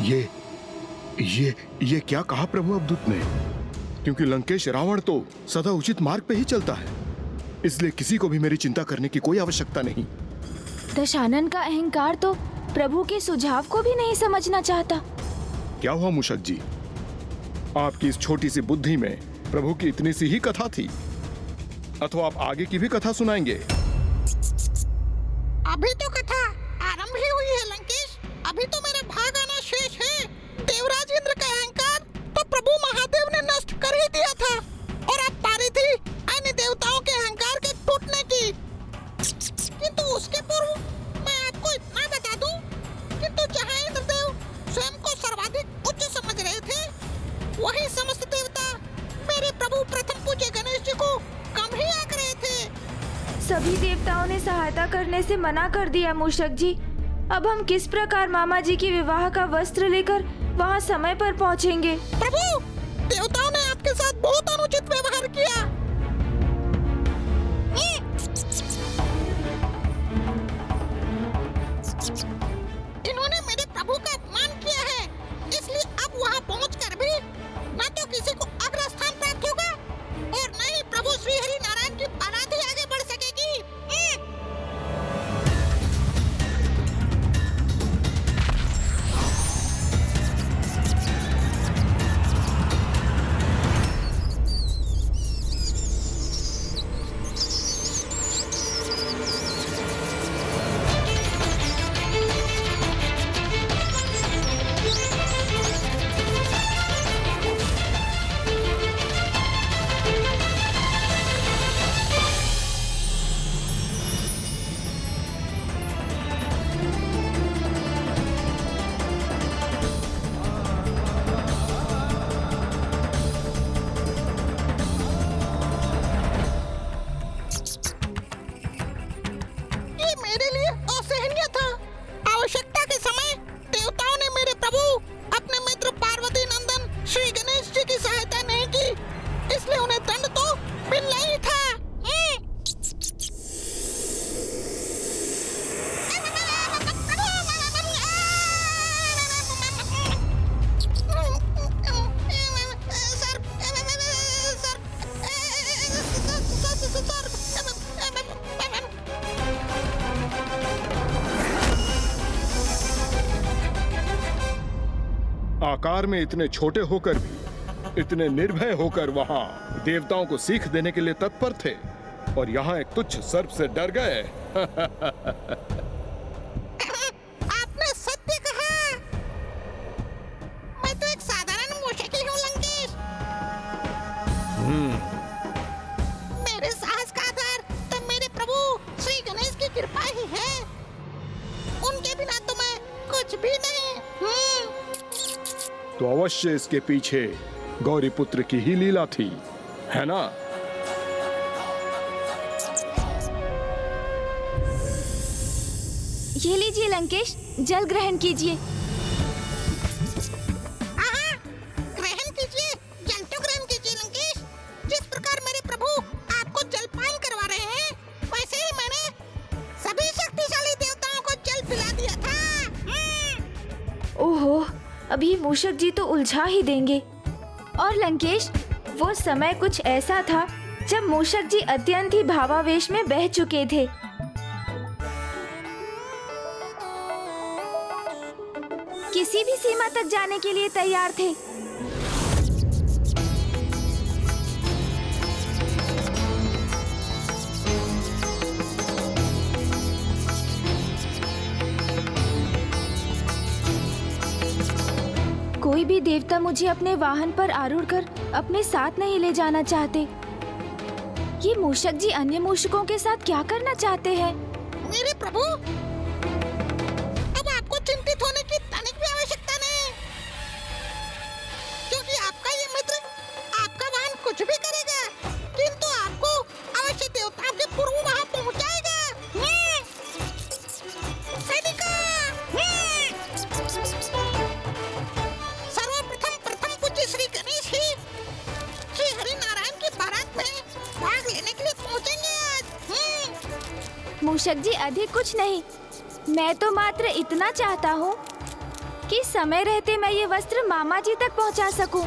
ये ये क्या कहा प्रभु अवधूत ने? क्योंकि लंकेश रावण तो सदा उचित मार्ग पे ही चलता है, इसलिए किसी को भी मेरी चिंता करने की कोई आवश्यकता नहीं। दशानन का अहंकार तो प्रभु के सुझाव को भी नहीं समझना चाहता। क्या हुआ मूषक जी? आपकी इस छोटी सी बुद्धि में प्रभु की इतनी सी ही कथा थी, अथवा आप आगे की भी कथा सुनाएंगे? अभी तो कथा आरंभ ही हुई है लंकेश, अभी तो मेरा भाग आना शेष है। देवराज इंद्र का अहंकार तो प्रभु महादेव ने नष्ट कर ही दिया था, और अब पारी थी अन्य देवताओं के अहंकार के टूटने की। किंतु उसके पूर्व मैं आपको इतना बता दूं, किंतु जहां इंद्रदेव स्वयं को सर्वाधिक उच्च समझ रहे थे, वहीं समस्त देवता मेरे प्रभु प्रथम पूज्य गणेश जी को कम ही आंक रहे थे। सभी देवताओं ने सहायता करने से मना कर दिया मूषक जी। अब हम किस प्रकार मामा जी की विवाह का वस्त्र लेकर वहाँ समय पर पहुँचेंगे? प्रभु, देवताओं ने आपके साथ बहुत अनुचित व्यवहार किया। इन्होंने मेरे प्रभु का अपमान किया है, इसलिए अब वहाँ पहुँचकर भी न तो किसी को अग्र स्थान प्राप्त होगा और न ही प्रभु श्री हरि नारायण की बारात ही आगे बढ़ सकेगी। आकार में इतने छोटे होकर भी इतने निर्भय होकर वहां देवताओं को सीख देने के लिए तत्पर थे, और यहाँ एक तुच्छ सर्प से डर गए। आपने सत्य कहा। मैं तो एक साधारण मूषक ही हूँ लंकेश। मेरे साहस का आधार तो मेरे प्रभु श्री गणेश की कृपा ही है। उनके बिना तो मैं कुछ भी नहीं। तो अवश्य इसके पीछे गौरी पुत्र की ही लीला थी, है ना? ये लीजिए लंकेश, जल ग्रहण कीजिए। ग्रहण कीजिए, जल तो ग्रहण कीजिए लंकेश। जिस प्रकार मेरे प्रभु आपको जलपान करवा रहे हैं, वैसे ही मैंने सभी शक्तिशाली देवताओं को जल पिला दिया था। ओहो, अभी मूषक जी तो उलझा ही देंगे। और लंकेश, वो समय कुछ ऐसा था जब मूषक जी अत्यंत ही भावावेश में बह चुके थे। किसी भी सीमा तक जाने के लिए तैयार थे। कोई भी देवता मुझे अपने वाहन पर आरूढ़ कर अपने साथ नहीं ले जाना चाहते। ये मूषक जी अन्य मूषकों के साथ क्या करना चाहते हैं? मेरे प्रभु, अब आपको चिंतित होने की तनिक भी आवश्यकता नहीं, क्योंकि आपका ये मित्र आपका वाहन कुछ भी करेगा, किंतु आपको अवश्य देवताओं के पूर्व वहां पहुंचाएगा। सर्वप्रथम प्रथम पूज्य श्री गणेश ही श्री हरि नारायण की बारात में भाग लेने के लिए पहुंचेंगे आज। मूषक जी अधिक कुछ नहीं, मैं तो मात्र इतना चाहता हूँ कि समय रहते मैं ये वस्त्र मामा जी तक पहुंचा सकूं।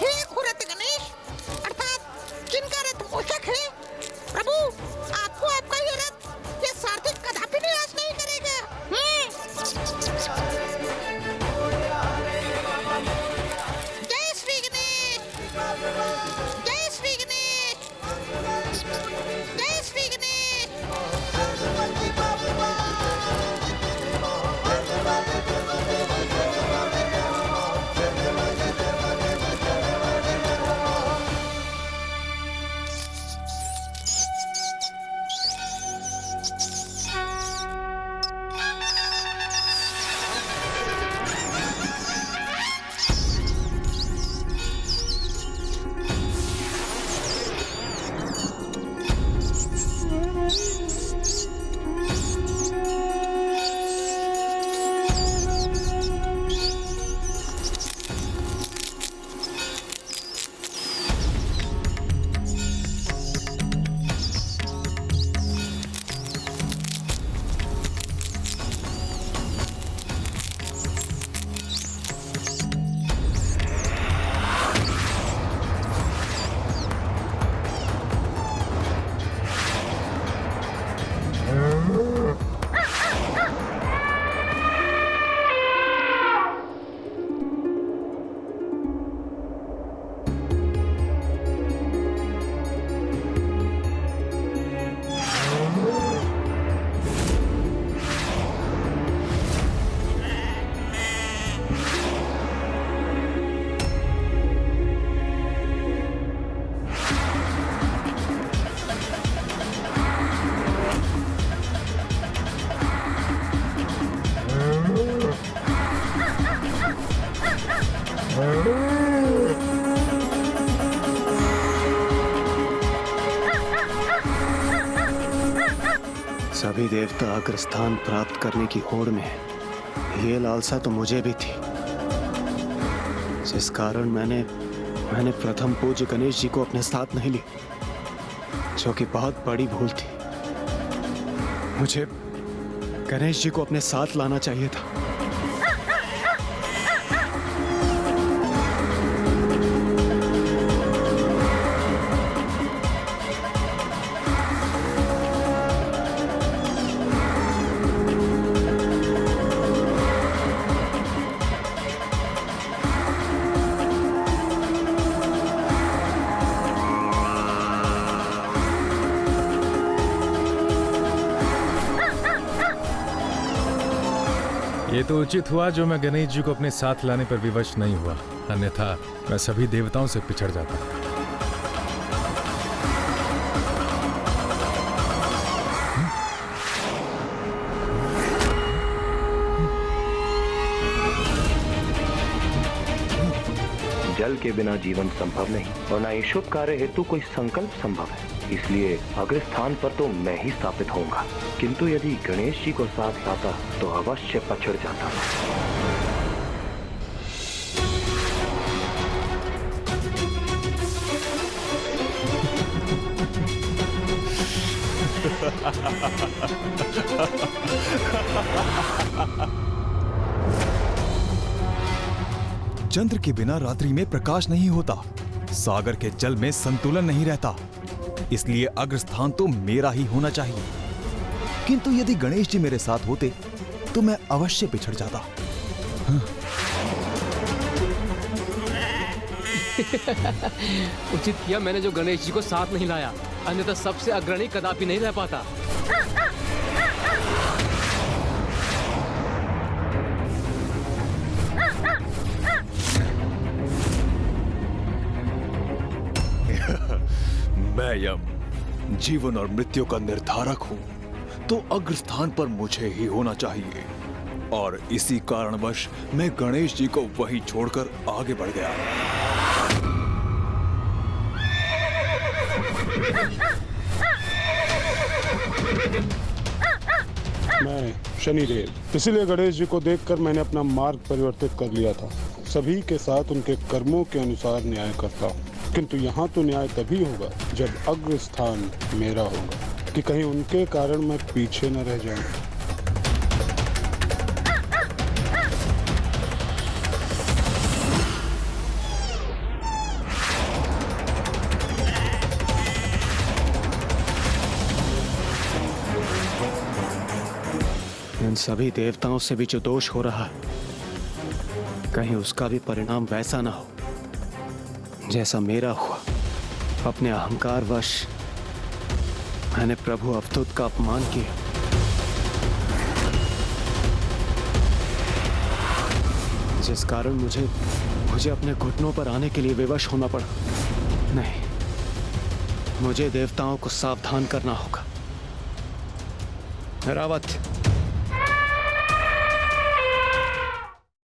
हे खुरत गणेश, अर्थात जिनका रथ मूषक है, प्रभु आपको आपका ये रथ ये सारथी कदापि निराश नहीं करेगा। जय श्री गणेश, जय श्री गणेश, जय श्री गणेश। सभी देवता अग्रस्थान प्राप्त करने की होड़ में हैं। ये लालसा तो मुझे भी थी, जिस कारण मैंने प्रथम पूज्य गणेश जी को अपने साथ नहीं लिया, जो कि बहुत बड़ी भूल थी। मुझे गणेश जी को अपने साथ लाना चाहिए था। ये तो उचित हुआ जो मैं गणेश जी को अपने साथ लाने पर विवश नहीं हुआ, अन्यथा मैं सभी देवताओं से पिछड़ जाता। जल के बिना जीवन संभव नहीं और न ही शुभ कार्य हेतु कोई संकल्प संभव है। इसलिए अग्रस्थान पर तो मैं ही स्थापित होऊंगा, किंतु यदि गणेश जी को साथ लाता तो अवश्य पछड़ जाता। चंद्र के बिना रात्रि में प्रकाश नहीं होता, सागर के जल में संतुलन नहीं रहता, इसलिए अग्रस्थान तो मेरा ही होना चाहिए। किंतु यदि गणेश जी मेरे साथ होते तो मैं अवश्य पिछड़ जाता। उचित किया मैंने जो गणेश जी को साथ नहीं लाया, अन्यथा सबसे अग्रणी कदापि नहीं रह पाता। मैं यम जीवन और मृत्यु का निर्धारक हूं, तो अग्रस्थान पर मुझे ही होना चाहिए, और इसी कारणवश मैं गणेश जी को वहीं छोड़कर आगे बढ़ गया। मैं शनिदेव, इसीलिए गणेश जी को देखकर मैंने अपना मार्ग परिवर्तित कर लिया था। सभी के साथ उनके कर्मों के अनुसार न्याय करता हूँ, किंतु यहाँ तो न्याय तभी होगा जब अग्रस्थान मेरा होगा। कि कहीं उनके कारण मैं पीछे न रह जाऊं। इन सभी देवताओं से भी जो दोष हो रहा है, कहीं उसका भी परिणाम वैसा ना हो जैसा मेरा हुआ। अपने अहंकार वश मैंने प्रभु अवधूत का अपमान किया, जिस कारण मुझे अपने घुटनों पर आने के लिए विवश होना पड़ा। नहीं, मुझे देवताओं को सावधान करना होगा। रावत,